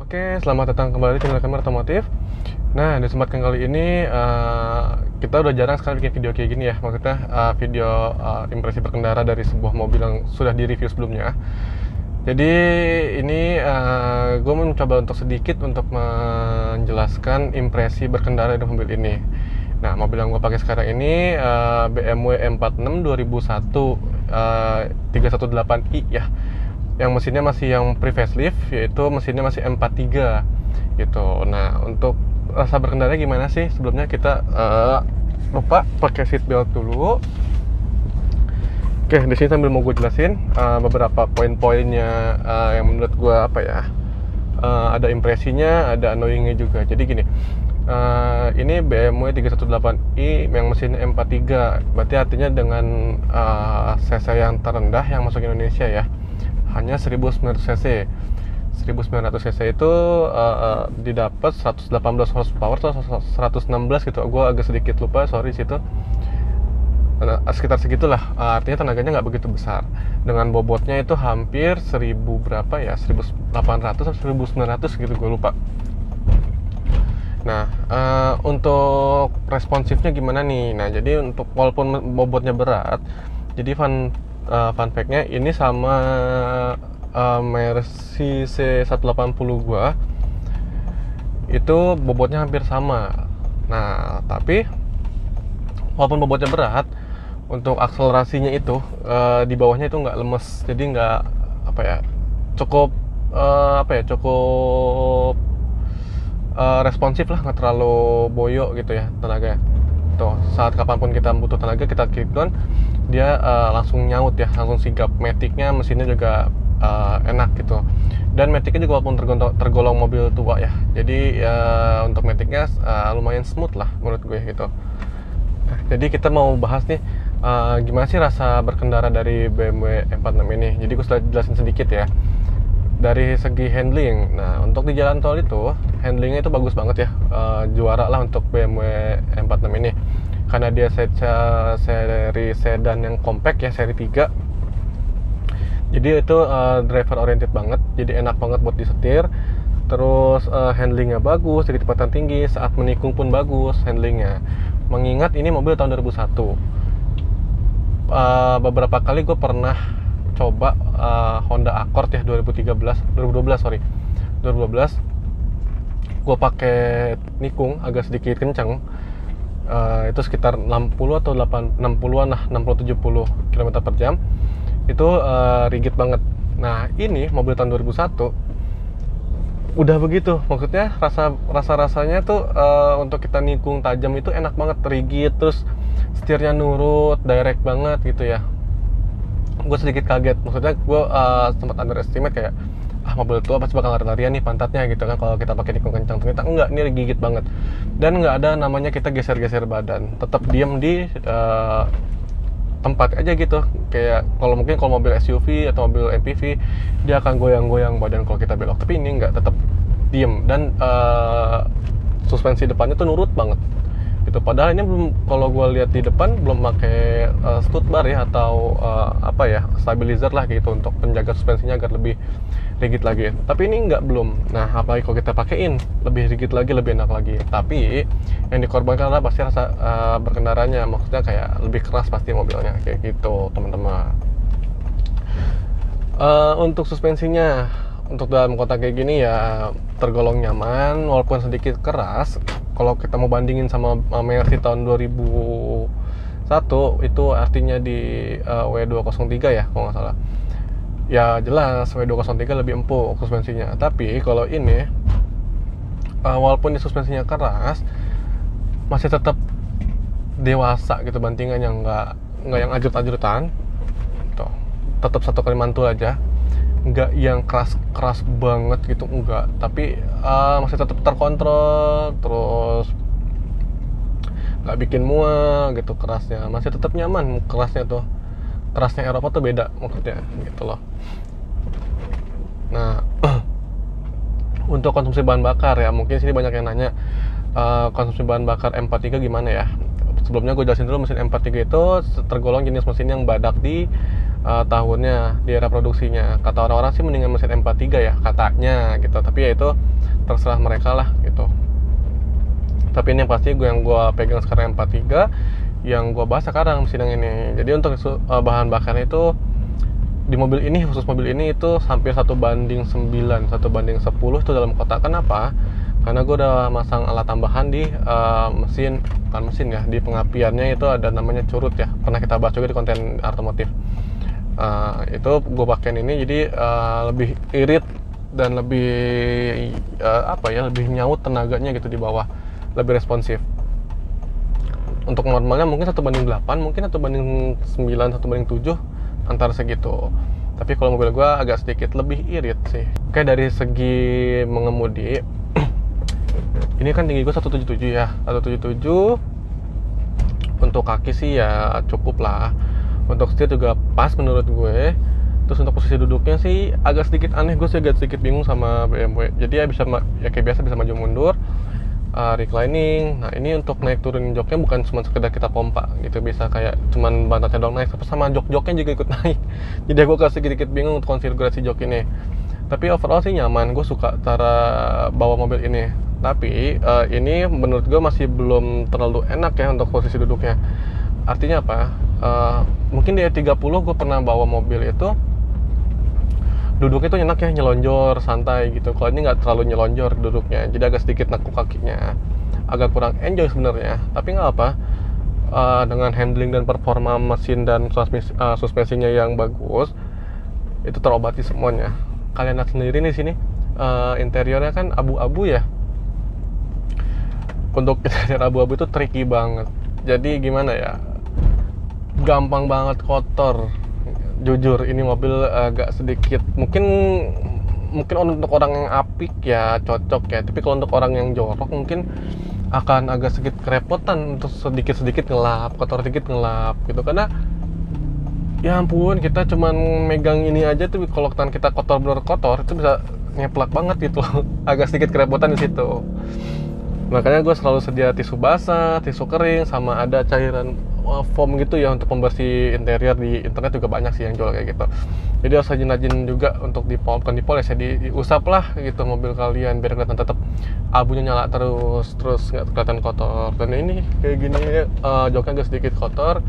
Oke, selamat datang kembali di channel Kamera Otomotif. Nah, di kesempatan kali ini kita udah jarang sekali bikin video kayak gini ya. Maksudnya video impresi berkendara dari sebuah mobil yang sudah di-review sebelumnya. Jadi ini gue mencoba untuk sedikit untuk menjelaskan impresi berkendara dari mobil ini. Nah, mobil yang gue pakai sekarang ini BMW M46 2001 318i ya. Yang mesinnya masih yang pre-facelift, yaitu mesinnya masih M43 gitu. Nah, untuk rasa berkendara gimana sih? Sebelumnya kita lupa pakai seat belt dulu. Oke, di sini sambil mau gue jelasin beberapa poin-poinnya yang menurut gue ada impresinya, ada annoyingnya juga. Jadi gini, ini BMW 318i yang mesinnya M43, berarti artinya dengan cc yang terendah yang masuk Indonesia ya, hanya 1900 cc. 1900 cc itu didapat 118 horsepower atau 116 gitu. Gue agak sedikit lupa, sorry situ. Sekitar segitulah. Artinya tenaganya nggak begitu besar. Dengan bobotnya itu hampir 1000 berapa ya? 1800 atau 1900 gitu, gue lupa. Nah, untuk responsifnya gimana nih? Nah, jadi untuk walaupun bobotnya berat, jadi fun fact-nya ini sama Mercy C180 gua itu bobotnya hampir sama. Nah, tapi walaupun bobotnya berat, untuk akselerasinya itu di bawahnya itu nggak lemes, jadi nggak cukup cukup responsif lah, nggak terlalu boyo gitu ya tenaganya. Tuh, saat kapanpun kita butuh tenaga, kita kick down, dia langsung nyaut ya, langsung sigap. Matic-nya, mesinnya juga enak gitu. Dan Matic-nya juga walaupun tergolong mobil tua ya, jadi untuk Matic-nya lumayan smooth lah menurut gue gitu. Nah, jadi kita mau bahas nih gimana sih rasa berkendara dari BMW M46 ini. Jadi gue jelasin sedikit ya. Dari segi handling, nah untuk di jalan tol itu handlingnya itu bagus banget ya, juara lah untuk BMW M46 ini, karena dia seri sedan yang compact ya, seri 3. Jadi itu driver oriented banget, jadi enak banget buat disetir. Terus handlingnya bagus, jadi kecepatan tinggi, saat menikung pun bagus handlingnya. Mengingat ini mobil tahun 2001. Beberapa kali gue pernah coba Honda Accord ya 2012 gue pakai nikung agak sedikit kencang, itu sekitar 60 atau 60-an lah, 60-70 km per jam itu rigid banget. Nah, ini mobil tahun 2001 udah begitu, maksudnya rasanya tuh untuk kita nikung tajam itu enak banget, rigid, terus setirnya nurut, direct banget gitu ya. Gue sedikit kaget, maksudnya gue sempat underestimate kayak mobil tua pasti bakal lari-larian nih pantatnya gitu kan kalau kita pakai nikung kencang. Ternyata enggak, ini gigit banget, dan nggak ada namanya kita geser-geser badan, tetap diam di tempat aja gitu. Kayak kalau mobil SUV atau mobil MPV dia akan goyang-goyang badan kalau kita belok, tapi ini enggak, tetap diem. Dan suspensi depannya tuh nurut banget gitu. Padahal ini belum, kalau gue lihat di depan belum pakai stud bar ya, atau stabilizer lah gitu untuk menjaga suspensinya agar lebih rigid lagi. Tapi ini belum. Nah, apalagi kalau kita pakein lebih rigid lagi, lebih enak lagi. Tapi yang dikorbankan adalah pasti rasa berkendaranya, maksudnya kayak lebih keras pasti mobilnya kayak gitu, teman-teman. Untuk suspensinya, untuk dalam kota kayak gini ya tergolong nyaman walaupun sedikit keras. Kalau kita mau bandingin sama Mercy tahun 2001, itu artinya di W203 ya kalau nggak salah. Ya jelas W203 lebih empuk suspensinya. Tapi kalau ini walaupun di suspensinya keras, masih tetap dewasa gitu bantingannya, nggak yang ajut-ajutan. Tuh, tetap satu kali mantul aja, nggak yang keras banget gitu, enggak, tapi masih tetap terkontrol, terus nggak bikin mual gitu kerasnya, masih tetap nyaman. Kerasnya Eropa tuh beda maksudnya gitu loh. Nah, untuk konsumsi bahan bakar ya, mungkin sini banyak yang nanya konsumsi bahan bakar M43 gimana ya. sebelumnya gue jelasin dulu, mesin M43 itu tergolong jenis mesin yang badak di tahunnya, di era produksinya. Kata orang-orang sih mendingan mesin M43 ya katanya gitu, tapi ya itu terserah mereka lah gitu. Tapi ini yang pasti yang gue pegang sekarang M43, yang gue bahas sekarang mesin yang ini. Jadi untuk bahan bakarnya itu di mobil ini, khusus mobil ini itu hampir 1:9, 1:10 itu dalam kotak. Kenapa? Karena gue udah masang alat tambahan di bukan mesin ya, di pengapiannya itu ada namanya curut ya, pernah kita bahas juga di konten otomotif. Itu gue pakein ini, jadi lebih irit dan lebih lebih nyaut tenaganya gitu di bawah, lebih responsif. Untuk normalnya mungkin 1:8, mungkin 1:9, 1:7, antara segitu. Tapi kalau mobil gue agak sedikit lebih irit sih. Kayak dari segi mengemudi, ini kan tinggi gue 177 ya, 177. Untuk kaki sih ya cukup lah. Untuk setir juga pas menurut gue. Terus untuk posisi duduknya sih agak sedikit aneh, gue sih agak sedikit bingung sama BMW. Jadi ya bisa kayak biasa, bisa maju mundur, reclining. Nah ini untuk naik turunin joknya bukan cuma sekedar kita pompa gitu, bisa kayak cuman bantatnya doang naik, sama jok-joknya juga ikut naik. Jadi gue kasih sedikit bingung untuk konfigurasi jok ini. Tapi overall sih nyaman, gue suka cara bawa mobil ini. Tapi ini menurut gue masih belum terlalu enak ya untuk posisi duduknya. Artinya apa? Mungkin di E30 gue pernah bawa mobil itu duduknya tuh enak ya, nyelonjor, santai gitu. Kalau ini nggak terlalu nyelonjor duduknya, jadi agak sedikit nekuk kakinya, agak kurang enjoy sebenarnya. Tapi nggak apa, dengan handling dan performa mesin dan suspensinya yang bagus, itu terobati semuanya. Kalian lihat sendiri nih sini, interiornya kan abu-abu ya. Untuk interior abu-abu itu tricky banget. Jadi gimana ya, gampang banget kotor. Jujur ini mobil agak sedikit mungkin untuk orang yang apik ya cocok ya, tapi kalau untuk orang yang jorok mungkin akan agak sedikit kerepotan untuk sedikit ngelap, kotor sedikit ngelap gitu. Karena ya ampun, kita cuman megang ini aja tuh, kalau tangan kita bener kotor itu bisa ngeplak banget gitu. Agak sedikit kerepotan di situ. Makanya gue selalu sedia tisu basah, tisu kering, sama ada cairan foam gitu ya untuk pembersih interior. Di internet juga banyak sih yang jual kayak gitu. Jadi harus rajin-rajin juga untuk bukan dipoles ya, diusap lah gitu mobil kalian biar kelihatan tetap abunya nyala terus nggak kelihatan kotor. Dan ini kayak gini joknya agak sedikit kotor.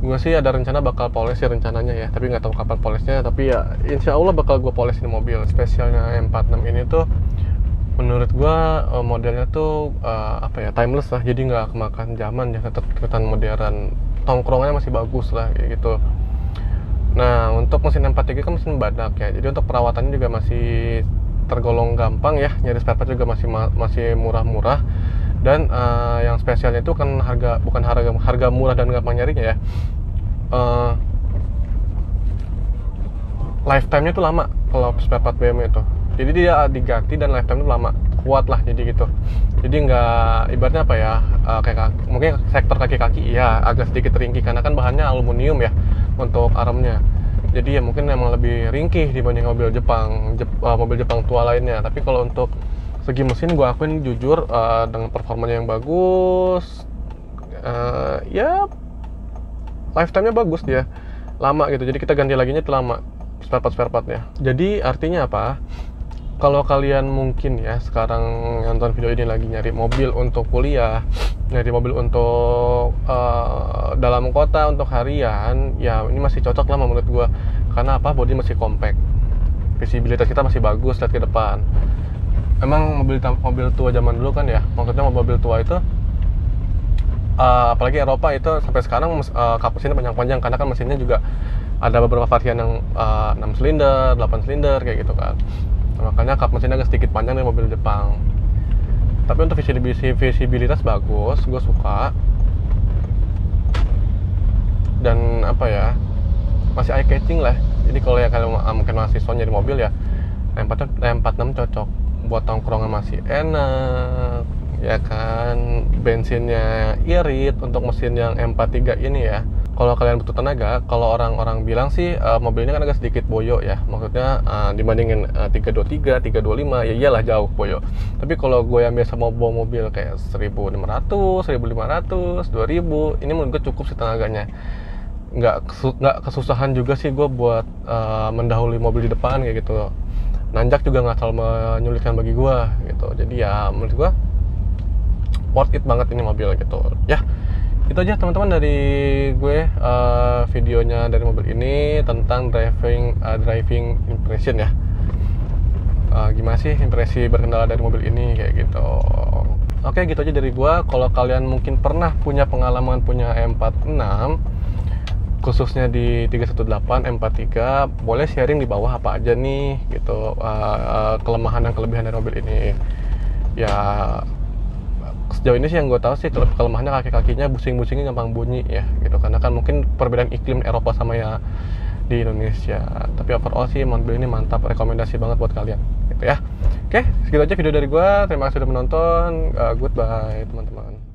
Gue sih ada rencana bakal poles ya rencananya ya, tapi nggak tahu kapan polesnya. Tapi ya insya Allah bakal gue poles ini mobil. Spesialnya M46 ini tuh menurut gua modelnya tuh timeless lah, jadi nggak kemakan zaman ya, tetap kelihatan modern, tongkrongannya masih bagus lah kayak gitu. Nah untuk mesin M43 kan mesin badak ya, jadi untuk perawatannya juga masih tergolong gampang ya, nyari spare part juga masih murah-murah. Dan yang spesialnya itu kan bukan harga murah dan gampang nyarinya ya, lifetime-nya tuh lama kalau spare part BMW itu. Jadi dia diganti dan lifetime itu lama, kuat lah jadi gitu. Jadi nggak, ibaratnya apa ya, kayak mungkin sektor kaki-kaki ya agak sedikit ringkih karena kan bahannya aluminium ya untuk armnya. Jadi ya mungkin emang lebih ringkih dibanding mobil Jepang tua lainnya. Tapi kalau untuk segi mesin gue akuin jujur, dengan performanya yang bagus, ya lifetime-nya bagus, dia lama gitu. Jadi kita ganti laginya itu lama spare partnya. Jadi artinya apa? Kalau kalian mungkin ya sekarang nonton video ini lagi nyari mobil untuk kuliah, nyari mobil untuk dalam kota, untuk harian, ya ini masih cocok lah menurut gue. Karena apa? Bodi masih compact, visibilitas kita masih bagus lihat ke depan. Emang mobil tua zaman dulu kan ya, maksudnya mobil tua itu apalagi Eropa itu sampai sekarang kap mesinnya panjang-panjang, karena kan mesinnya juga ada beberapa varian yang 6 silinder, 8 silinder kayak gitu kan. Makanya kap mesinnya agak sedikit panjang dari mobil Jepang. Tapi untuk visibilitas bagus, gue suka. Dan apa ya, masih eye catching lah. Jadi kalau ya kalian mungkin mahasiswa nyari mobil ya, M46 cocok buat tongkrongan, masih enak ya kan. Bensinnya irit untuk mesin yang M43 ini ya. kalau kalian butuh tenaga, kalau orang-orang bilang sih mobil ini kan agak sedikit boyo ya, maksudnya dibandingin 323, 325 ya iyalah jauh boyo. Tapi kalau gue yang biasa mau bawa mobil kayak 1500, 1500, 2000, ini menurut gue cukup sih tenaganya. Nggak kesusahan juga sih gue buat mendahului mobil di depan kayak gitu. Nanjak juga nggak terlalu menyulitkan bagi gue gitu. Jadi ya menurut gue worth it banget ini mobil gitu ya. Itu aja teman-teman dari gue videonya dari mobil ini tentang driving impression ya. Gimana sih impresi berkendara dari mobil ini kayak gitu. Oke, gitu aja dari gue. Kalau kalian mungkin pernah punya pengalaman punya M46 khususnya di 318 M43, boleh sharing di bawah apa aja nih gitu, kelemahan dan kelebihan dari mobil ini. Ya sejauh ini sih yang gue tahu sih kelemahannya kaki-kakinya busing-busingnya gampang bunyi ya gitu, karena kan mungkin perbedaan iklim Eropa sama ya di Indonesia. Tapi overall sih mobil ini mantap, rekomendasi banget buat kalian gitu ya. Oke, segitu aja video dari gue. Terima kasih sudah menonton. Goodbye teman-teman.